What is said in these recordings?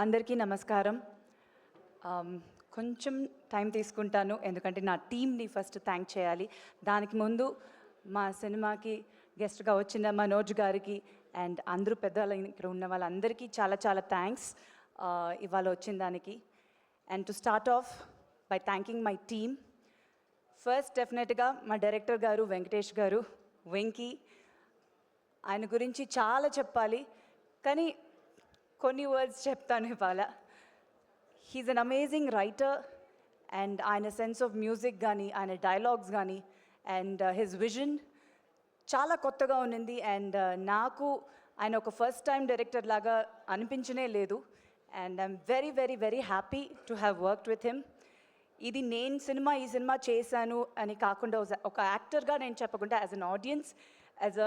అందరికీ నమస్కారం. కొంచెం టైం తీసుకుంటాను ఎందుకంటే నా టీమ్ని ఫస్ట్ థ్యాంక్ చేయాలి. దానికి ముందు మా సినిమాకి గెస్ట్గా వచ్చిన మనోజ్ గారికి అండ్ అందరూ పెద్దలు ఇక్కడ ఉన్న వాళ్ళందరికీ చాలా చాలా థ్యాంక్స్ ఇవాళ వచ్చిన దానికి. And to start of by thanking my team. First డెఫినెట్గా మా డైరెక్టర్ గారు వెంకటేష్ గారు, వెంకీ. ఆయన గురించి చాలా చెప్పాలి కానీ కొన్ని వర్డ్స్ చెప్తాను ఇవాళ. He is an amazing writer and ఆయన సెన్స్ ఆఫ్ మ్యూజిక్ కానీ ఆయన డైలాగ్స్ కానీ అండ్ హిజ్ విజన్ చాలా కొత్తగా ఉన్నింది. అండ్ నాకు ఆయన ఒక ఫస్ట్ టైం డైరెక్టర్ లాగా అనిపించనే లేదు. And I'm very very very happy to have worked with him. ఇది నేను ఈ సినిమా చేశాను అని కాకుండా ఒక యాక్టర్గా నేను చెప్పకుండా యాజ్ అన్ ఆడియన్స్, యాజ్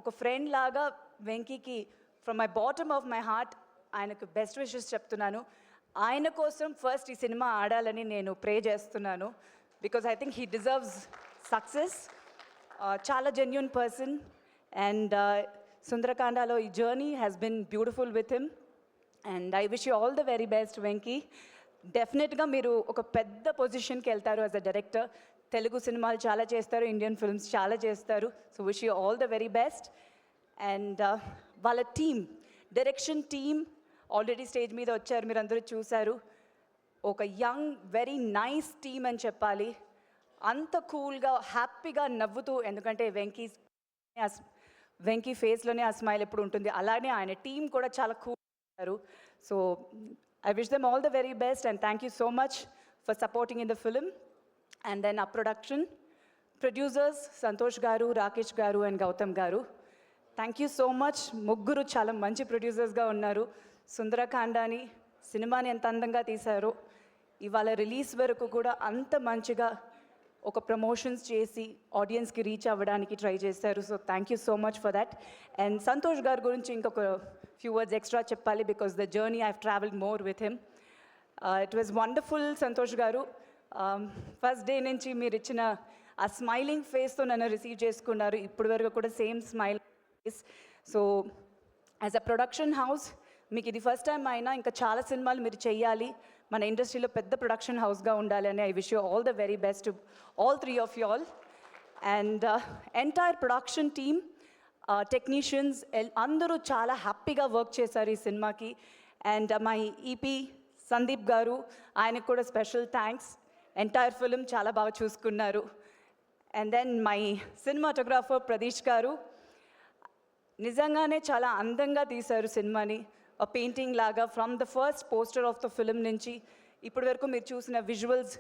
ఒక ఫ్రెండ్ లాగా వెంకీకి from my bottom of my heart ఆయనకు బెస్ట్ విషెస్ చెప్తున్నాను. ఆయన కోసం ఫస్ట్ ఈ సినిమా ఆడాలని నేను ప్రే చేస్తున్నాను because I think he deserves success. చాలా జెన్యూన్ పర్సన్ అండ్ సుందరకాండలో ఈ journey has been beautiful with him and I wish you all the very best Venky. డెఫినెట్గా మీరు ఒక పెద్ద పొజిషన్కి వెళ్తారు యాజ్ అ డైరెక్టర్. తెలుగు సినిమాలు చాలా చేస్తారు, ఇండియన్ ఫిల్మ్స్ చాలా చేస్తారు. So wish you all the very best. And వాళ్ళ team, direction team already stage మీద వచ్చారు, మీరు అందరూ చూశారు. ఒక యంగ్ వెరీ నైస్ టీమ్ అని చెప్పాలి. అంత కూల్గా హ్యాపీగా నవ్వుతూ, ఎందుకంటే వెంకీ ఫేస్లోనే ఆ స్మైల్ ఎప్పుడు ఉంటుంది, అలానే ఆయన టీం కూడా చాలా కూల్ ఉన్నారు. So I wish them all the very best and thank you so much for supporting in the film. And then ఆ ప్రొడ్యూసర్స్ సంతోష్ గారు, రాకేష్ గారు అండ్ గౌతమ్ గారు, థ్యాంక్ యూ సో మచ్. ముగ్గురు చాలా మంచి ప్రొడ్యూసర్స్గా ఉన్నారు. సుందరకాండని సినిమాని ఎంత అందంగా తీశారో ఇవాళ రిలీజ్ వరకు కూడా అంత మంచిగా ఒక ప్రమోషన్స్ చేసి ఆడియన్స్కి రీచ్ అవ్వడానికి ట్రై చేశారు. So thank you so much for that. And Santosh గారి గురించి ఇంకొక ఫ్యూ వర్డ్స్ ఎక్స్ట్రా చెప్పాలి because the journey I have travelled more with him. It was wonderful. Santosh గారు, ఫస్ట్ డే నుంచి మీరు ఇచ్చిన ఆ స్మైలింగ్ ఫేస్తో నన్ను రిసీవ్ చేసుకున్నారు. ఇప్పటి వరకు కూడా same smile face. So as a production house మీకు ఇది ఫస్ట్ టైం అయినా ఇంకా చాలా సినిమాలు మీరు చెయ్యాలి, మన ఇండస్ట్రీలో పెద్ద ప్రొడక్షన్ హౌస్గా ఉండాలి అని I wish you all the very best to all three of you all. And entire production team, technicians అందరూ చాలా హ్యాపీగా వర్క్ చేశారు ఈ సినిమాకి. అండ్ మై ఈపీ సందీప్ గారు, ఆయనకు కూడా స్పెషల్ థ్యాంక్స్. ఎంటైర్ ఫిలిం చాలా బాగా చూసుకున్నారు. And then my cinematographer Pradeesh garu, నిజంగానే చాలా అందంగా తీశారు సినిమాని. పెయింటింగ్ లాగా from the first poster of the film నుంచి ఇప్పటి వరకు మీరు చూసిన విజువల్స్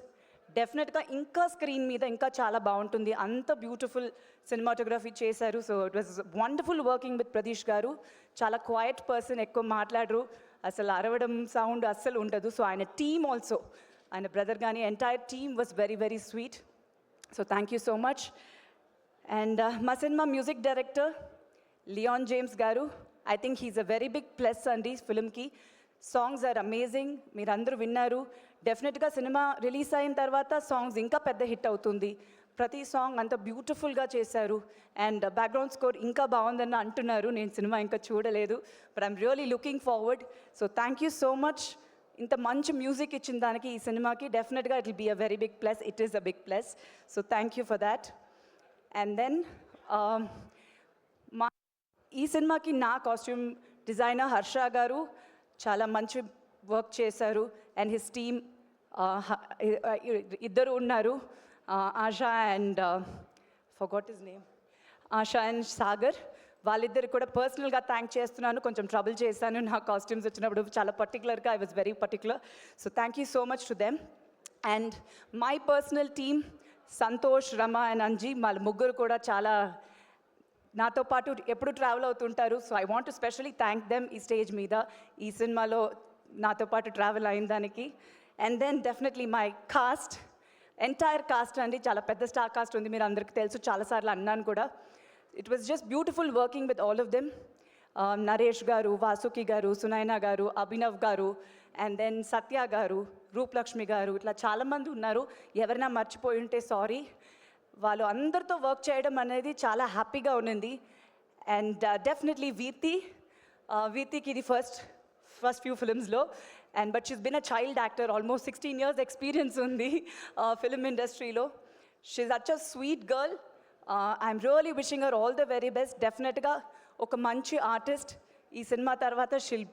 డెఫినెట్గా ఇంకా స్క్రీన్ మీద ఇంకా చాలా బాగుంటుంది. అంత బ్యూటిఫుల్ సినిమాటోగ్రఫీ చేశారు. So it was wonderful working with Pradeesh గారు. చాలా క్వైట్ పర్సన్, ఎక్కువ మాట్లాడరు, అసలు అరవడం సౌండ్ అస్సలు ఉండదు. సో ఆయన టీమ్ ఆల్సో, ఆయన బ్రదర్ కానీ entire team was very very sweet. So thank you so much. And మా సినిమా music director Leon James garu, I think he's a very big plus అండి ఫిల్మ్కి. సాంగ్స్ ఆర్ అమేజింగ్, మీరు అందరూ విన్నారు. డెఫినెట్గా సినిమా రిలీజ్ అయిన తర్వాత సాంగ్స్ ఇంకా పెద్ద హిట్ అవుతుంది. ప్రతి సాంగ్ అంత బ్యూటిఫుల్గా చేశారు. అండ్ బ్యాక్గ్రౌండ్ స్కోర్ ఇంకా బాగుందని అంటున్నారు. నేను సినిమా ఇంకా చూడలేదు, but I'm really looking forward. So thank you so much. ఇంత మంచి మ్యూజిక్ ఇచ్చిన దానికి ఈ సినిమాకి డెఫినెట్గా it will be a very big plus. It is a big plus. So thank you for that. And then ఈ సినిమాకి నా కాస్ట్యూమ్ డిజైనర్ హర్ష గారు చాలా మంచి వర్క్ చేశారు. అండ్ హిస్ టీమ్ ఇద్దరు ఉన్నారు, ASHA and forgot his name, ASHA and Sagar. వాళ్ళిద్దరు కూడా పర్సనల్గా థ్యాంక్ చేస్తున్నాను. కొంచెం ట్రబుల్ చేశాను నా కాస్ట్యూమ్స్ వచ్చినప్పుడు, చాలా పర్టికులర్గా I was very particular. So thank you so much to them. And my personal team Santosh, Rama and Anji, వాళ్ళ ముగ్గురు కూడా చాలా నాతో పాటు ఎప్పుడు ట్రావెల్ అవుతుంటారు. So I want to specially thank them ఈ స్టేజ్ మీద ఈ సినిమాలో నాతో పాటు ట్రావెల్ అయిన దానికి. And then definitely my cast, entire cast అండి, చాలా పెద్ద స్టార్ కాస్ట్ ఉంది, మీరు అందరికీ తెలుసు, చాలాసార్లు అన్నాను కూడా. It was just beautiful working with all of them. Naresh గారు, వాసుకి గారు, సునైనా గారు, అభినవ్ గారు, అండ్ దెన్ సత్య గారు, రూపలక్ష్మి గారు, ఇట్లా చాలామంది ఉన్నారు. ఎవరైనా మర్చిపోయి ఉంటే సారీ. వాళ్ళు అందరితో వర్క్ చేయడం అనేది చాలా హ్యాపీగా ఉన్నింది. అండ్ డెఫినెట్లీ వీతికి ఇది ఫస్ట్ ఫస్ట్ ఫ్యూ ఫిల్మ్స్లో and but she's been a child actor almost 16 years experience ఉంది ఫిల్మ్ ఇండస్ట్రీలో. She's such a sweet girl. I'm really wishing her all the very best. డెఫినెట్గా ఒక మంచి ఆర్టిస్ట్. ఈ సినిమా తర్వాత she'll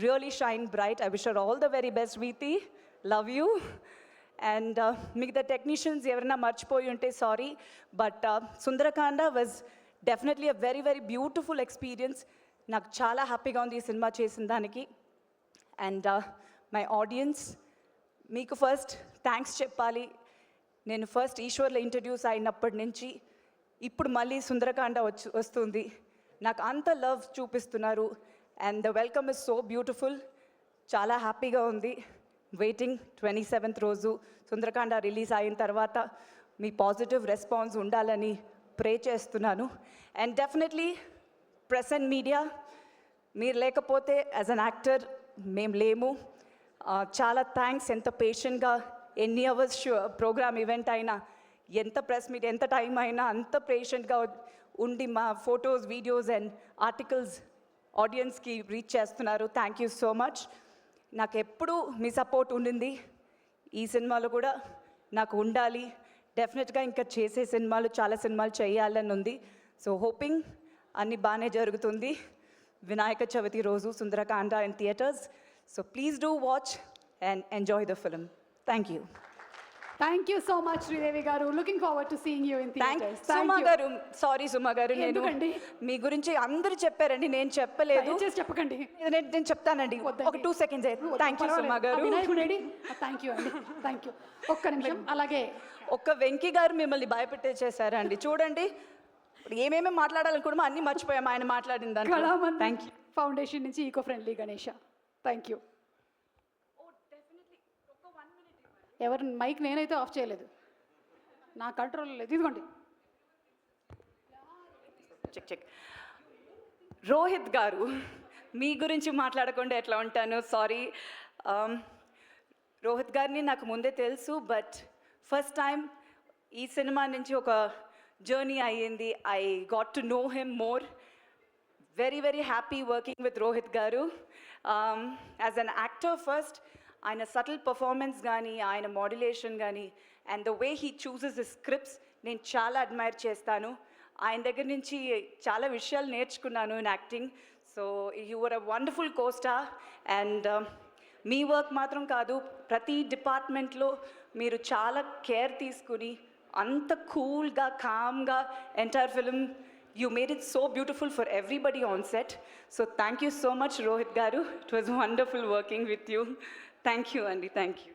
really shine bright. I wish her all the very best. Vriti, love you. And మిగతా technicians ఎవరైనా మర్చిపోయి ఉంటే sorry, but Sundarakanda was definitely a very very beautiful experience. నాకు చాలా హ్యాపీగా ఉంది ఈ సినిమా చేసిన దానికి. అండ్ మై ఆడియన్స్, మీకు ఫస్ట్ థ్యాంక్స్ చెప్పాలి. నేను ఫస్ట్ ఈశ్వర్లో ఇంట్రడ్యూస్ అయినప్పటి నుంచి ఇప్పుడు మళ్ళీ సుందరకాండ వస్తుంది. నాకు అంత లవ్ చూపిస్తున్నారు and the welcome is so beautiful. చాలా హ్యాపీగా ఉంది. వెయిటింగ్ 27th రోజు సుందరకాండ రిలీజ్ అయిన తర్వాత మీ పాజిటివ్ రెస్పాన్స్ ఉండాలని ప్రే చేస్తున్నాను. And definitely press and media, మీరు లేకపోతే యాజ్ అన్ యాక్టర్ మేము లేము. చాలా థ్యాంక్స్. ఎంత పేషెంట్గా ఎన్ని అవర్స్ ప్రోగ్రామ్ ఈవెంట్ అయినా, ఎంత ప్రెస్ మీట్ ఎంత టైం అయినా అంత పేషెంట్గా ఉండి మా ఫొటోస్, వీడియోస్ అండ్ ఆర్టికల్స్ ఆడియన్స్కి రీచ్ చేస్తున్నారు. Thank you so much. నాకు ఎప్పుడూ మీ సపోర్ట్ ఉండింది. ఈ సినిమాలో కూడా నాకు ఉండాలి. డెఫినెట్గా ఇంకా చేసే సినిమాలు, చాలా సినిమాలు చేయాలని ఉంది. సో హోపింగ్ అన్నీ బాగానే జరుగుతుంది. వినాయక చవితి రోజు Sundarakanda in theatres. So please do watch and enjoy the film. Thank you. Thank you so much Sridevi garu. Looking forward to seeing you in theatres. Suma garu, sorry సుమా గారు, నేను ఎందుకండి? మీ గురించి అందరూ చెప్పారండి, నేను చెప్పలేదు. దయచేసి చెప్పకండి. నేను చెప్తానండి. ఒక 2 seconds. థ్యాంక్ యూ సుమా గారు. థ్యాంక్ యూ అండి. Thank you. ఒక్క నిమిషం. అలాగే ఒక్క వెంకీ గారు మిమ్మల్ని భయపెట్టేసేసారండి. చూడండి, ఏమేమి మాట్లాడాలనుకున్నామో అన్నీ మర్చిపోయాం ఆయన మాట్లాడిన దాన్ని. Thank you. ఫౌండేషన్ నుంచి eco friendly Ganesha. Thank you. ఎవరు మైక్ నేనైతే ఆఫ్ చేయలేదు, నా కంట్రోల్ లేదు. ఇదిగోండి. చెక్. రోహిత్ గారు, మీ గురించి మాట్లాడకుండా ఎట్లా ఉంటాను, సారీ. రోహిత్ గారిని నాకు ముందే తెలుసు, బట్ ఫస్ట్ టైం ఈ సినిమా నుంచి ఒక జర్నీ అయ్యింది. I got to know him more. Very very happy working with Rohit గారు. యాజ్ అన్ యాక్టర్ ఫస్ట్, ఆయన సటిల్ పర్ఫార్మెన్స్ కానీ, ఆయన మాడ్యులేషన్ కానీ and the way he chooses his scripts నేను చాలా అడ్మైర్ చేస్తాను. ఆయన దగ్గర నుంచి చాలా విషయాలు నేర్చుకున్నాను in acting. So you are a wonderful costar. And మీ వర్క్ మాత్రం కాదు, ప్రతి డిపార్ట్మెంట్లో మీరు చాలా కేర్ తీసుకుని అంత కూల్గా, కామ్గా entire film you made it so beautiful for everybody on set. So thank you so much, Rohit garu. It was wonderful working with you. Thank you, Andy. Thank you.